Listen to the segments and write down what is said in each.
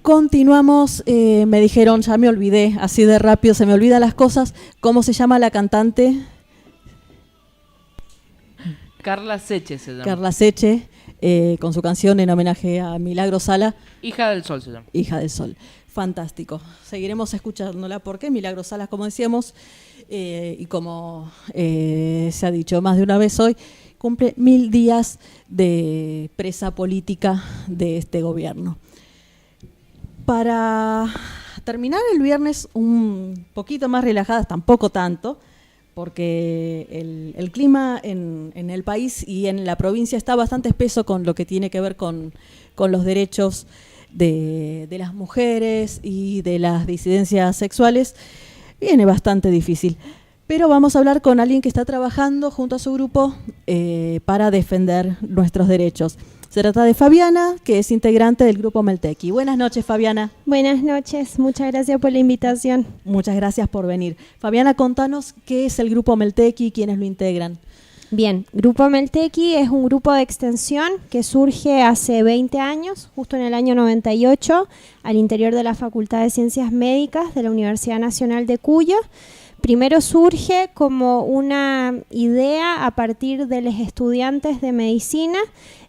Continuamos, me dijeron, ya me olvidé, así de rápido se me olvidan las cosas. ¿Cómo se llama la cantante? Carla Seche se llama. Carla Seche, con su canción en homenaje a Milagro Sala. Hija del Sol se llama. Hija del Sol. Fantástico. Seguiremos escuchándola porque Milagro Sala, como decíamos, y como se ha dicho más de una vez hoy, cumple 1000 días de presa política de este gobierno. Para terminar el viernes un poquito más relajadas, tampoco tanto, porque el clima en el país y en la provincia está bastante espeso con lo que tiene que ver con los derechos de las mujeres y de las disidencias sexuales. Viene bastante difícil. Pero vamos a hablar con alguien que está trabajando junto a su grupo para defender nuestros derechos. Se trata de Fabiana, que es integrante del grupo Meltequi. Buenas noches, Fabiana. Buenas noches, muchas gracias por la invitación. Muchas gracias por venir. Fabiana, contanos qué es el grupo Meltequi y quiénes lo integran. Bien, Grupo Meltequi es un grupo de extensión que surge hace 20 años, justo en el año 98, al interior de la Facultad de Ciencias Médicas de la Universidad Nacional de Cuyo. Primero surge como una idea a partir de los estudiantes de medicina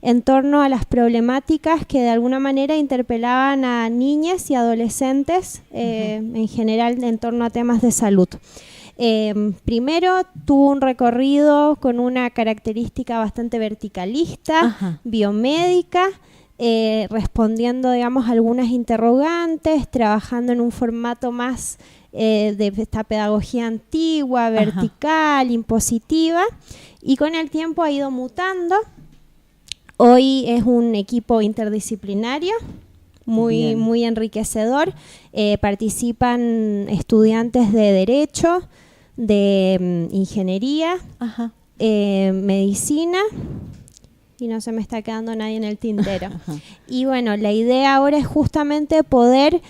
en torno a las problemáticas que de alguna manera interpelaban a niñas y adolescentes, en general en torno a temas de salud. Primero tuvo un recorrido con una característica bastante verticalista, biomédica, respondiendo, digamos, algunas interrogantes, trabajando en un formato más de esta pedagogía antigua, vertical, impositiva, y con el tiempo ha ido mutando. Hoy es un equipo interdisciplinario, muy enriquecedor. Participan estudiantes de Derecho, de Ingeniería, Medicina, y no se me está quedando nadie en el tintero. Y bueno, la idea ahora es justamente poder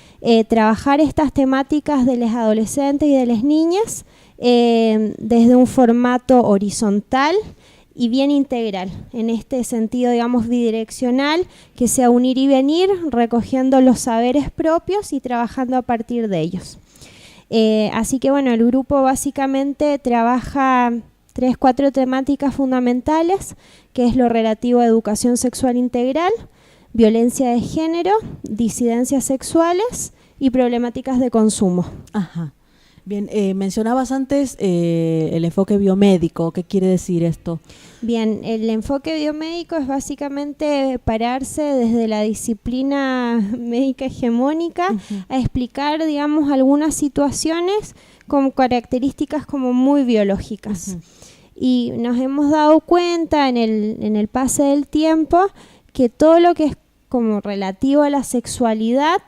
trabajar estas temáticas de los adolescentes y de las niñas desde un formato horizontal y bien integral, en este sentido, digamos, bidireccional, que sea un ir y venir, recogiendo los saberes propios y trabajando a partir de ellos. Así que bueno, el grupo básicamente trabaja 3-4 temáticas fundamentales, que es lo relativo a educación sexual integral, violencia de género, disidencias sexuales y problemáticas de consumo. Bien, mencionabas antes el enfoque biomédico. ¿Qué quiere decir esto? Bien, el enfoque biomédico es básicamente pararse desde la disciplina médica hegemónica a explicar, digamos, algunas situaciones con características como muy biológicas. Y nos hemos dado cuenta en el pase del tiempo que todo lo que es como relativo a la sexualidad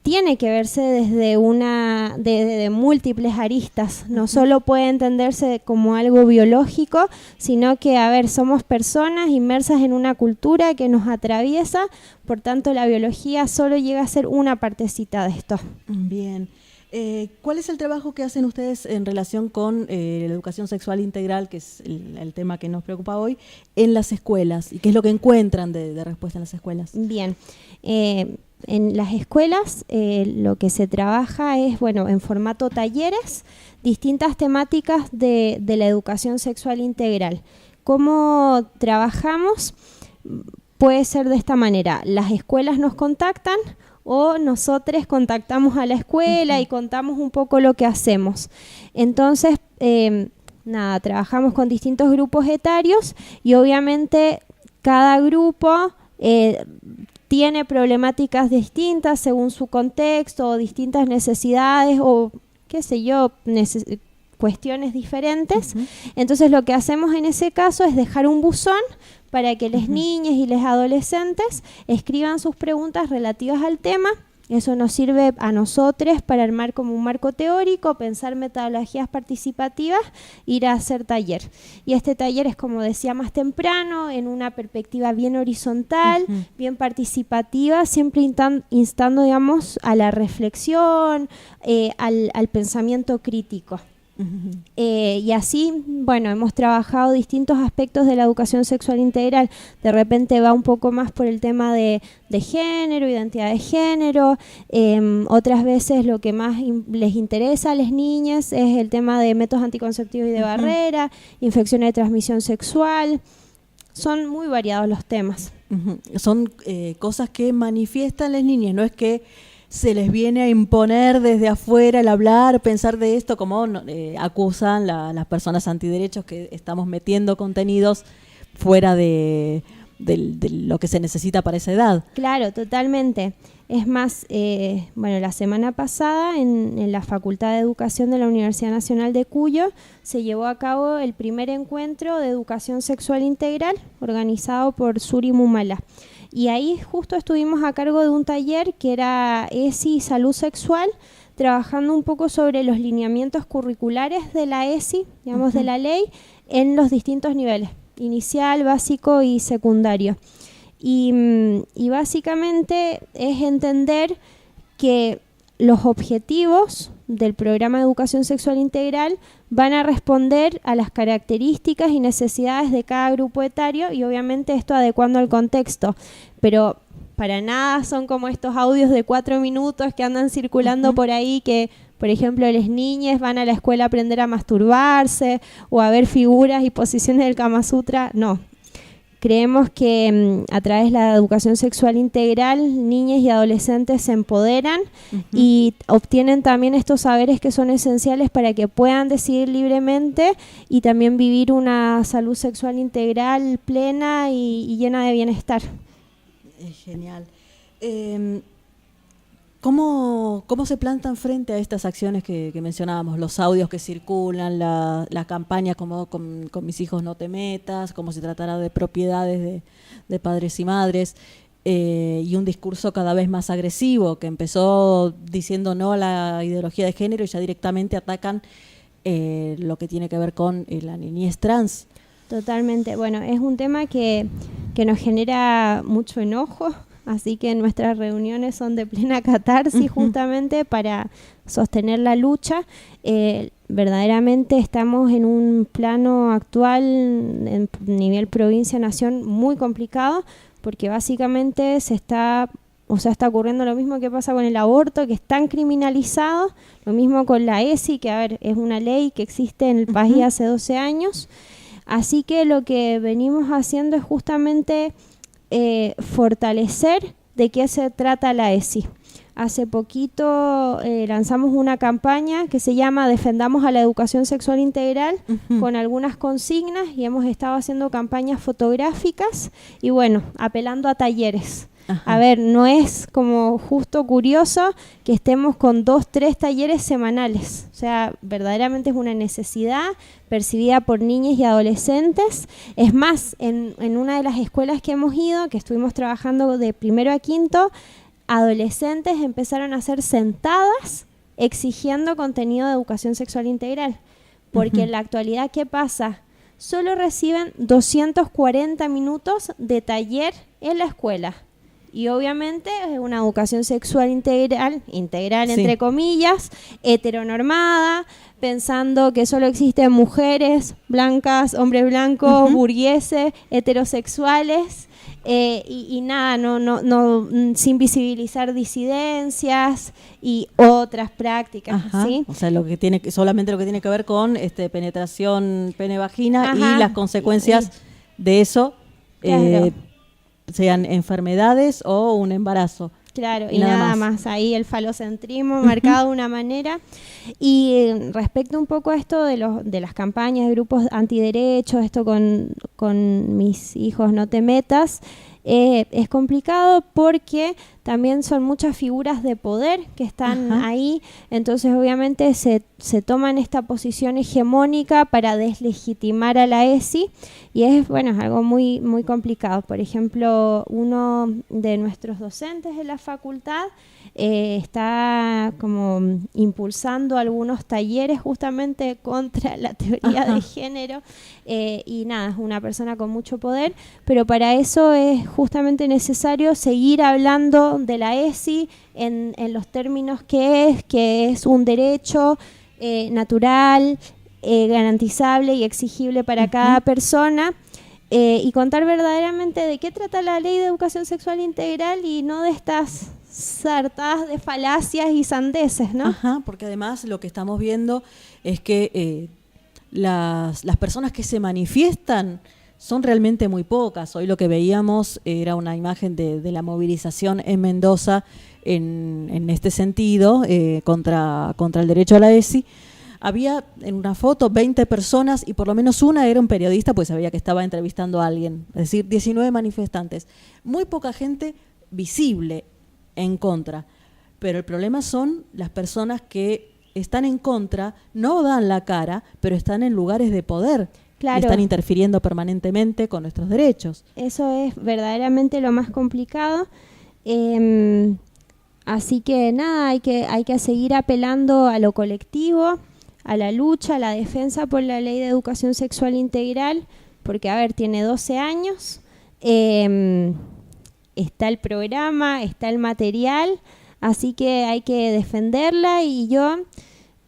tiene que verse desde múltiples aristas. No solo puede entenderse como algo biológico, sino que, somos personas inmersas en una cultura que nos atraviesa, por tanto la biología solo llega a ser una partecita de esto. Bien. ¿Cuál es el trabajo que hacen ustedes en relación con la educación sexual integral, que es el tema que nos preocupa hoy, en las escuelas? ¿Y qué es lo que encuentran de respuesta en las escuelas? Bien. En las escuelas lo que se trabaja es, en formato talleres, distintas temáticas de la educación sexual integral. ¿Cómo trabajamos? Puede ser de esta manera. Las escuelas nos contactan o nosotros contactamos a la escuela y contamos un poco lo que hacemos. Entonces, trabajamos con distintos grupos etarios y obviamente cada grupo tiene problemáticas distintas según su contexto o distintas necesidades o cuestiones diferentes. Entonces lo que hacemos en ese caso es dejar un buzón para que las niñas y los adolescentes escriban sus preguntas relativas al tema. Eso nos sirve a nosotros para armar como un marco teórico, pensar metodologías participativas, ir a hacer taller. Y este taller es, como decía más temprano, en una perspectiva bien horizontal, bien participativa, siempre instando, digamos, a la reflexión, al pensamiento crítico. Y así, bueno, hemos trabajado distintos aspectos de la educación sexual integral. De repente va un poco más por el tema de género, identidad de género. Otras veces lo que más les interesa a las niñas es el tema de métodos anticonceptivos y de barrera, infecciones de transmisión sexual. Son muy variados los temas. Son cosas que manifiestan las niñas, no es que se les viene a imponer desde afuera el hablar, pensar de esto, como acusan las personas antiderechos que estamos metiendo contenidos fuera de lo que se necesita para esa edad. Claro, totalmente. Es más, bueno, la semana pasada en la Facultad de Educación de la Universidad Nacional de Cuyo se llevó a cabo el primer encuentro de educación sexual integral organizado por Suri Mumala. Y ahí justo estuvimos a cargo de un taller que era ESI y salud sexual, trabajando un poco sobre los lineamientos curriculares de la ESI, digamos, de la ley, en los distintos niveles, inicial, básico y secundario. Y básicamente es entender que los objetivos del programa de educación sexual integral van a responder a las características y necesidades de cada grupo etario y obviamente esto adecuando al contexto, pero para nada son como estos audios de 4 minutos que andan circulando por ahí que, por ejemplo, las niñas van a la escuela a aprender a masturbarse o a ver figuras y posiciones del Kama Sutra, no. Creemos que a través de la educación sexual integral, niñas y adolescentes se empoderan y obtienen también estos saberes que son esenciales para que puedan decidir libremente y también vivir una salud sexual integral plena y llena de bienestar. Genial. ¿Cómo se plantan frente a estas acciones que mencionábamos? Los audios que circulan, la campaña como con mis hijos no te metas, cómo se tratará de propiedades de padres y madres, y un discurso cada vez más agresivo que empezó diciendo no a la ideología de género y ya directamente atacan lo que tiene que ver con la niñez trans. Totalmente. Bueno, es un tema que nos genera mucho enojo. Así que nuestras reuniones son de plena catarsis justamente para sostener la lucha. Verdaderamente estamos en un plano actual, en nivel provincia-nación, muy complicado, porque básicamente está ocurriendo lo mismo que pasa con el aborto, que es tan criminalizado, lo mismo con la ESI, que a ver, es una ley que existe en el país hace 12 años. Así que lo que venimos haciendo es justamente fortalecer de qué se trata la ESI. Hace poquito lanzamos una campaña que se llama Defendamos a la Educación Sexual Integral con algunas consignas y hemos estado haciendo campañas fotográficas y bueno, apelando a talleres. A ver, no es como justo curioso que estemos con 2-3 talleres semanales. O sea, verdaderamente es una necesidad percibida por niñas y adolescentes. Es más, en una de las escuelas que hemos ido, que estuvimos trabajando de 1º a 5º, adolescentes empezaron a hacer sentadas exigiendo contenido de educación sexual integral. Porque en la actualidad, ¿qué pasa? Solo reciben 240 minutos de taller en la escuela. Y obviamente es una educación sexual integral entre comillas, heteronormada, pensando que solo existen mujeres blancas, hombres blancos, burgueses, heterosexuales, y nada, no sin visibilizar disidencias y otras prácticas, ¿sí? O sea, solamente lo que tiene que ver con penetración pene-vagina y las consecuencias de eso. Claro. Sean enfermedades o un embarazo. Claro, y nada más. Ahí el falocentrismo marcado de una manera. Y respecto un poco a esto de las campañas de grupos antiderechos, esto con mis hijos no te metas, es complicado porque también son muchas figuras de poder que están ahí, entonces obviamente se toman esta posición hegemónica para deslegitimar a la ESI y es algo muy, muy complicado. Por ejemplo, uno de nuestros docentes de la facultad está como impulsando algunos talleres justamente contra la teoría de género y nada, es una persona con mucho poder, pero para eso es justamente necesario seguir hablando de la ESI en los términos que es un derecho natural, garantizable y exigible para cada persona, y contar verdaderamente de qué trata la Ley de Educación Sexual Integral y no de estas sartadas de falacias y sandeces, ¿no? Ajá, porque además lo que estamos viendo es que las personas que se manifiestan son realmente muy pocas. Hoy lo que veíamos era una imagen de la movilización en Mendoza en este sentido, contra el derecho a la ESI. Había en una foto 20 personas y por lo menos una era un periodista, pues sabía que estaba entrevistando a alguien. Es decir, 19 manifestantes. Muy poca gente visible en contra. Pero el problema son las personas que están en contra, no dan la cara, pero están en lugares de poder. Claro. Y están interfiriendo permanentemente con nuestros derechos. Eso es verdaderamente lo más complicado. Así que nada, hay que seguir apelando a lo colectivo, a la lucha, a la defensa por la Ley de Educación Sexual Integral, porque, a ver, tiene 12 años, está el programa, está el material, así que hay que defenderla, y yo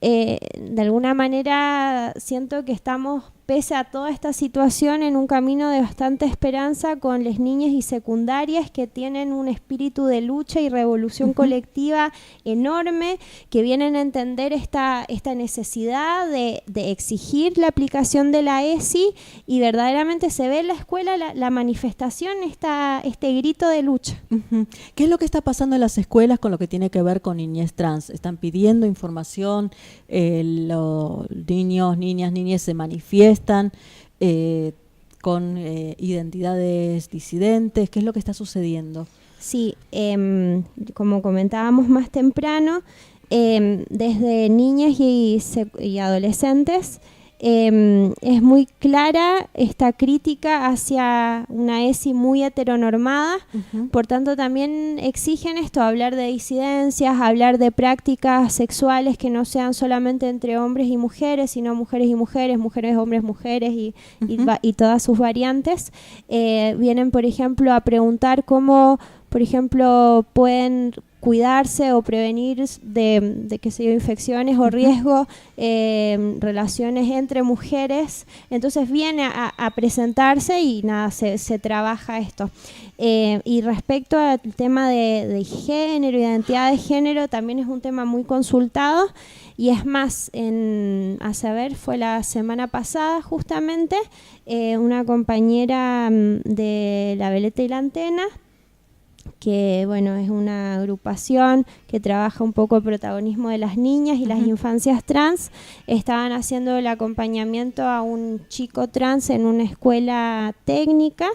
de alguna manera siento que estamos, pese a toda esta situación, en un camino de bastante esperanza con las niñas y secundarias que tienen un espíritu de lucha y revolución colectiva enorme, que vienen a entender esta necesidad de exigir la aplicación de la ESI, y verdaderamente se ve en la escuela la manifestación, este grito de lucha. ¿Qué es lo que está pasando en las escuelas con lo que tiene que ver con niñez trans? ¿Están pidiendo información? Los niños, niñas se manifiestan con identidades disidentes? ¿Qué es lo que está sucediendo? Sí, como comentábamos más temprano, desde niñas y adolescentes es muy clara esta crítica hacia una ESI muy heteronormada. Por tanto también exigen esto, hablar de disidencias, hablar de prácticas sexuales que no sean solamente entre hombres y mujeres, sino mujeres y mujeres, hombres, mujeres y todas sus variantes. Vienen, por ejemplo, a preguntar cómo, por ejemplo, pueden cuidarse o prevenir de que se infecciones o riesgos, relaciones entre mujeres. Entonces viene a presentarse y nada, se trabaja esto. Y respecto al tema de género, identidad de género, también es un tema muy consultado, y es más, fue la semana pasada justamente, una compañera de La Veleta y la Antena, que bueno, es una agrupación que trabaja un poco el protagonismo de las niñas y las infancias trans, estaban haciendo el acompañamiento a un chico trans en una escuela técnica,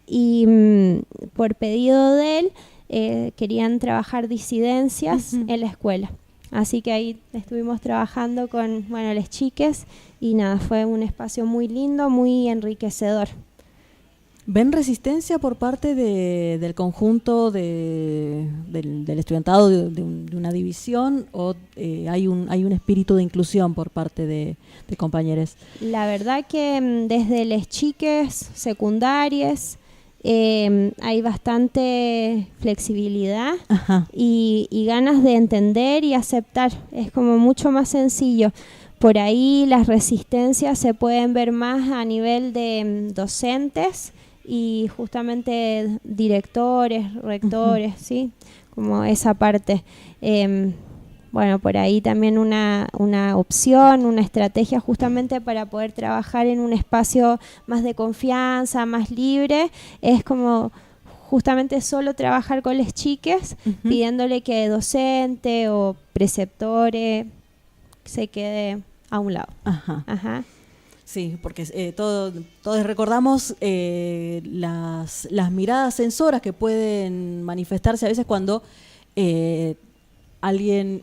y por pedido de él querían trabajar disidencias en la escuela. Así que ahí estuvimos trabajando con las chiques, y nada, fue un espacio muy lindo, muy enriquecedor. ¿Ven resistencia por parte del conjunto del estudiantado de una división, o hay un espíritu de inclusión por parte de compañeros? La verdad que desde las chiques secundarias hay bastante flexibilidad y ganas de entender y aceptar. Es como mucho más sencillo. Por ahí las resistencias se pueden ver más a nivel de docentes y justamente directores, rectores, ¿sí? Como esa parte. Por ahí también una opción, una estrategia justamente para poder trabajar en un espacio más de confianza, más libre, es como justamente solo trabajar con las chiques, pidiéndole que docente o preceptores se quede a un lado. Sí, porque todos recordamos las miradas censoras que pueden manifestarse a veces cuando alguien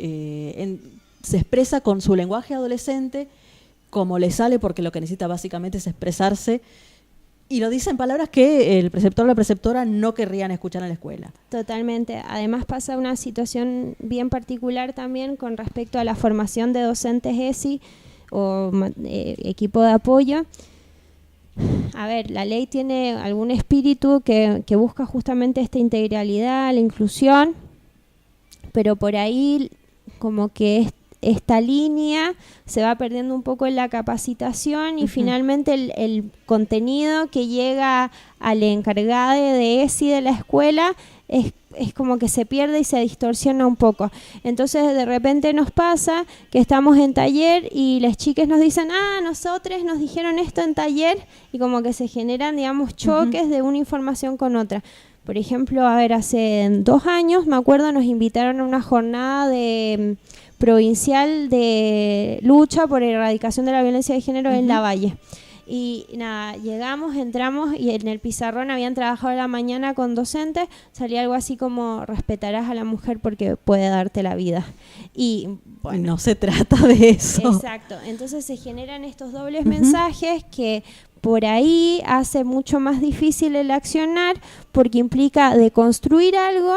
se expresa con su lenguaje adolescente como le sale, porque lo que necesita básicamente es expresarse, y lo dice en palabras que el preceptor o la preceptora no querrían escuchar en la escuela. Totalmente. Además pasa una situación bien particular también con respecto a la formación de docentes ESI o equipo de apoyo. A ver, la ley tiene algún espíritu que busca justamente esta integralidad, la inclusión, pero por ahí como que esta línea se va perdiendo un poco en la capacitación y finalmente el contenido que llega al encargado de ESI de la escuela es como que se pierde y se distorsiona un poco. Entonces de repente nos pasa que estamos en taller y las chicas nos dicen, nosotros nos dijeron esto en taller, y como que se generan, digamos, choques de una información con otra. Por ejemplo, hace 2 años, me acuerdo, nos invitaron a una jornada provincial de lucha por erradicación de la violencia de género en Lavalle. Y nada, llegamos, entramos y en el pizarrón habían trabajado a la mañana con docentes, salía algo así como: respetarás a la mujer porque puede darte la vida. Y bueno, no se trata de eso. Exacto, entonces se generan estos dobles mensajes que por ahí hace mucho más difícil el accionar, porque implica deconstruir algo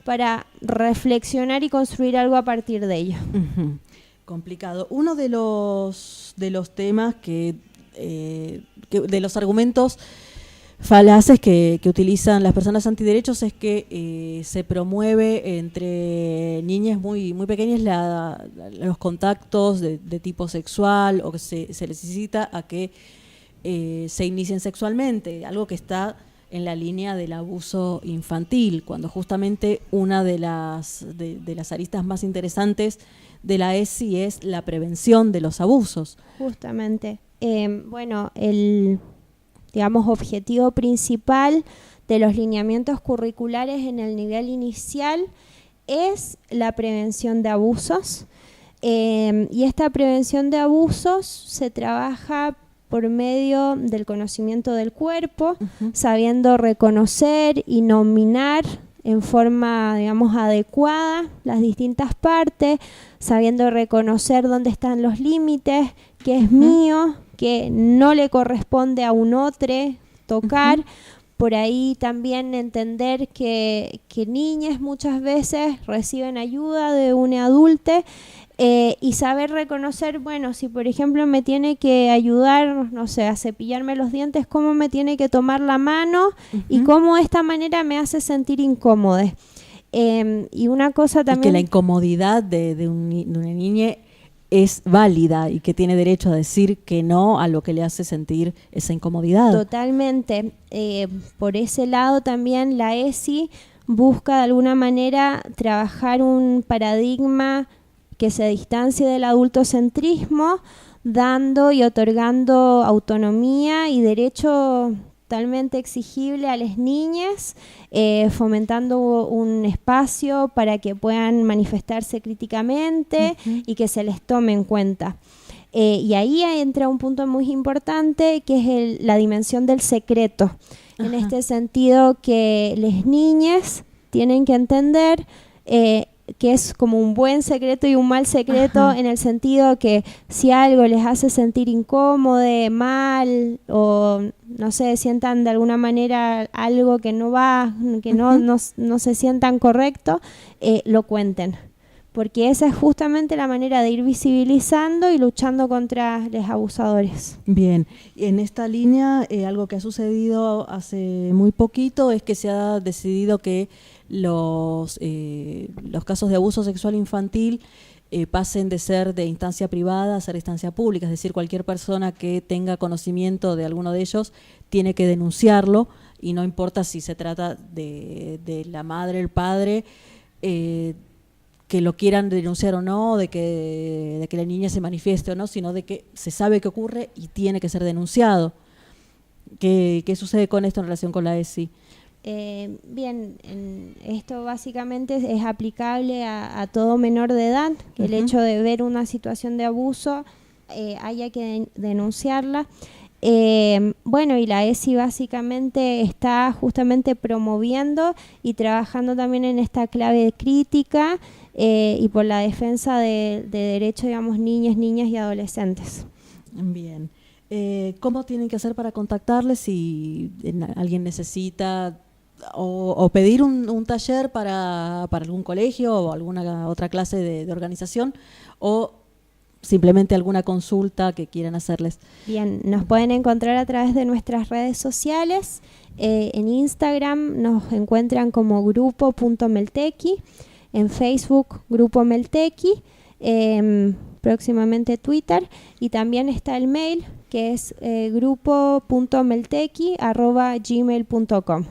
para reflexionar y construir algo a partir de ello. Complicado. Uno de los temas que de los argumentos falaces que utilizan las personas antiderechos es que se promueve entre niñas muy, muy pequeñas los contactos de tipo sexual, o que se les incita a que se inicien sexualmente, algo que está en la línea del abuso infantil, cuando justamente una de las aristas más interesantes de la ESI es la prevención de los abusos. Justamente. El, digamos, objetivo principal de los lineamientos curriculares en el nivel inicial es la prevención de abusos, y esta prevención de abusos se trabaja por medio del conocimiento del cuerpo, sabiendo reconocer y nominar en forma, digamos, adecuada las distintas partes, sabiendo reconocer dónde están los límites, qué es mío, que no le corresponde a un otro tocar. Por ahí también entender que niñas muchas veces reciben ayuda de un adulto, y saber reconocer, bueno, si por ejemplo me tiene que ayudar, no sé, a cepillarme los dientes, cómo me tiene que tomar la mano y cómo esta manera me hace sentir incómoda. Y una cosa también... Y que la incomodidad de una niña es válida y que tiene derecho a decir que no a lo que le hace sentir esa incomodidad. Totalmente. Por ese lado también la ESI busca de alguna manera trabajar un paradigma que se distancie del adultocentrismo, dando y otorgando autonomía y derecho totalmente exigible a las niñas, fomentando un espacio para que puedan manifestarse críticamente y que se les tome en cuenta. Y ahí entra un punto muy importante, que es la dimensión del secreto. En este sentido, que las niñas tienen que entender que es como un buen secreto y un mal secreto, en el sentido que si algo les hace sentir incómodo, mal, o no sé, sientan de alguna manera algo que no va, que no se sientan correcto, lo cuenten. Porque esa es justamente la manera de ir visibilizando y luchando contra los abusadores. Bien, en esta línea algo que ha sucedido hace muy poquito es que se ha decidido que los casos de abuso sexual infantil pasen de ser de instancia privada a ser de instancia pública, es decir, cualquier persona que tenga conocimiento de alguno de ellos tiene que denunciarlo, y no importa si se trata de la madre, el padre, que lo quieran denunciar o no, de que la niña se manifieste o no, sino de que se sabe que ocurre y tiene que ser denunciado. ¿Qué sucede con esto en relación con la ESI? Bien, esto básicamente es aplicable a todo menor de edad, que el hecho de ver una situación de abuso haya que denunciarla. Bueno, y la ESI básicamente está justamente promoviendo y trabajando también en esta clave crítica y por la defensa de derechos, digamos, niñas y adolescentes. Bien. ¿Cómo tienen que hacer para contactarles si alguien necesita o pedir un taller para algún colegio o alguna otra clase de organización, o simplemente alguna consulta que quieran hacerles? Bien, nos pueden encontrar a través de nuestras redes sociales. En Instagram nos encuentran como grupo.meltequi, en Facebook Grupo Meltequi, próximamente Twitter, y también está el mail que es grupo.meltequi@gmail.com.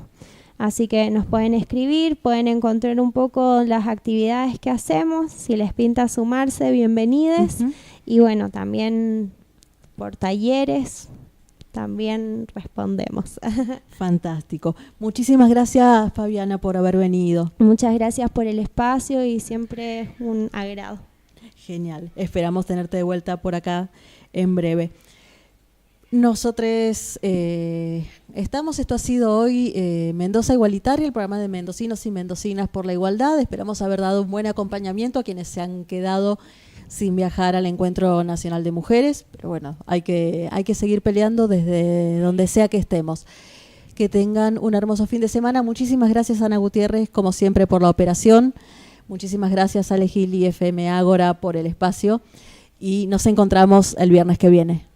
Así que nos pueden escribir, pueden encontrar un poco las actividades que hacemos, si les pinta sumarse, bienvenides. Y bueno, también por talleres también respondemos. Fantástico. Muchísimas gracias, Fabiana, por haber venido. Muchas gracias por el espacio y siempre un agrado. Genial. Esperamos tenerte de vuelta por acá en breve. Nosotros estamos, esto ha sido hoy Mendoza Igualitaria, el programa de mendocinos y mendocinas por la igualdad. Esperamos haber dado un buen acompañamiento a quienes se han quedado sin viajar al Encuentro Nacional de Mujeres, pero bueno, hay que seguir peleando desde donde sea que estemos. Que tengan un hermoso fin de semana. Muchísimas gracias, Ana Gutiérrez, como siempre, por la operación. Muchísimas gracias, Ale Gil y FM Ágora, por el espacio. Y nos encontramos el viernes que viene.